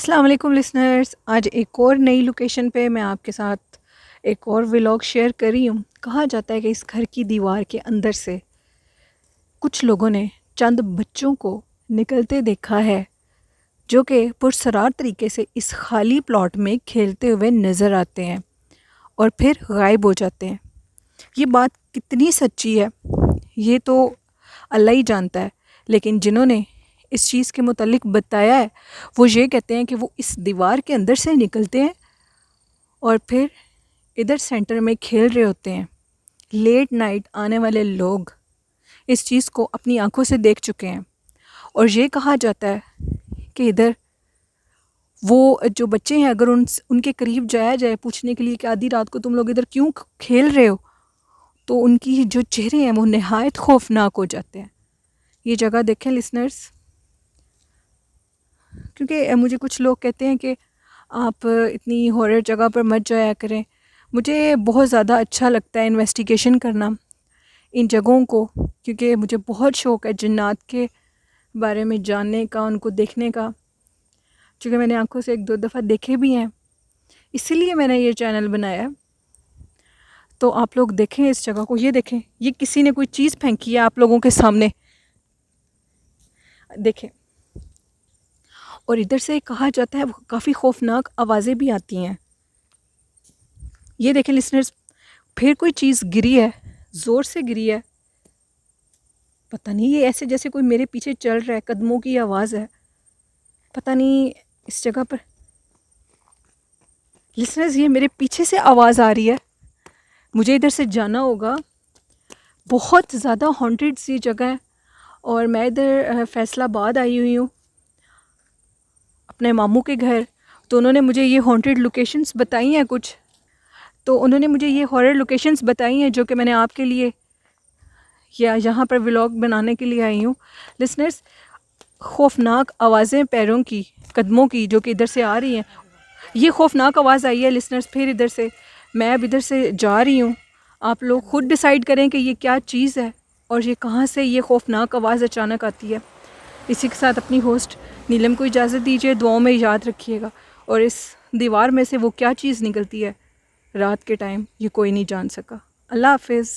अस्सलाम वालेकुम लिसनर्स। आज एक और नई लोकेशन पे मैं आपके साथ एक और व्लॉग शेयर कर रही हूँ। कहा जाता है कि इस घर की दीवार के अंदर से कुछ लोगों ने चंद बच्चों को निकलते देखा है, जो कि पुरसरार तरीके से इस खाली प्लॉट में खेलते हुए नज़र आते हैं और फिर गायब हो जाते हैं। ये बात कितनी सच्ची है ये तो अल्लाह ही जानता है, लेकिन जिन्होंने इस चीज़ के मुतालिक बताया है वो ये कहते हैं कि वो इस दीवार के अंदर से निकलते हैं और फिर इधर सेंटर में खेल रहे होते हैं। लेट नाइट आने वाले लोग इस चीज़ को अपनी आंखों से देख चुके हैं और ये कहा जाता है कि इधर वो जो बच्चे हैं, अगर उनके करीब जाया जाए पूछने के लिए कि आधी रात को तुम लोग इधर क्यों खेल रहे हो, तो उनकी जो चेहरे हैं वो नहायत खौफनाक हो जाते हैं। ये जगह देखें लिसनर्स, क्योंकि मुझे कुछ लोग कहते हैं कि आप इतनी हॉरर जगह पर मत जाया करें। मुझे बहुत ज़्यादा अच्छा लगता है इन्वेस्टिगेशन करना इन जगहों को, क्योंकि मुझे बहुत शौक़ है जिन्नात के बारे में जानने का, उनको देखने का, क्योंकि मैंने आंखों से एक दो दफ़ा देखे भी हैं। इसीलिए मैंने ये चैनल बनाया। तो आप लोग देखें इस जगह को। ये देखें, ये किसी ने कोई चीज़ फेंकी है आप लोगों के सामने, देखें। और इधर से कहा जाता है काफ़ी खौफनाक आवाज़ें भी आती हैं। ये देखें लिसनर्स, फिर कोई चीज़ गिरी है, ज़ोर से गिरी है। पता नहीं, ये ऐसे जैसे कोई मेरे पीछे चल रहा है, कदमों की आवाज़ है। पता नहीं इस जगह पर लिसनर्स, ये मेरे पीछे से आवाज़ आ रही है। मुझे इधर से जाना होगा। बहुत ज़्यादा हॉन्टेड सी जगह है और मैं इधर फैसलाबाद आई हुई हूँ अपने मामू के घर। तो उन्होंने मुझे ये हॉन्टेड लोकेशंस बताई हैं कुछ, तो उन्होंने मुझे ये हॉरर लोकेशंस बताई हैं जो कि मैंने आपके लिए या यहाँ पर व्लॉग बनाने के लिए आई हूँ। लिसनर्स, खौफनाक आवाज़ें पैरों की, कदमों की जो कि इधर से आ रही हैं। ये खौफनाक आवाज़ आई है लिसनर्स फिर इधर से। मैं अब इधर से जा रही हूँ। आप लोग ख़ुद डिसाइड करें कि ये क्या चीज़ है और ये कहाँ से ये खौफनाक आवाज़ अचानक आती है। इसी के साथ अपनी होस्ट नीलम को इजाज़त दीजिए। दुआओं में याद रखिएगा। और इस दीवार में से वो क्या चीज़ निकलती है रात के टाइम, ये कोई नहीं जान सका। अल्लाह हाफ़िज़।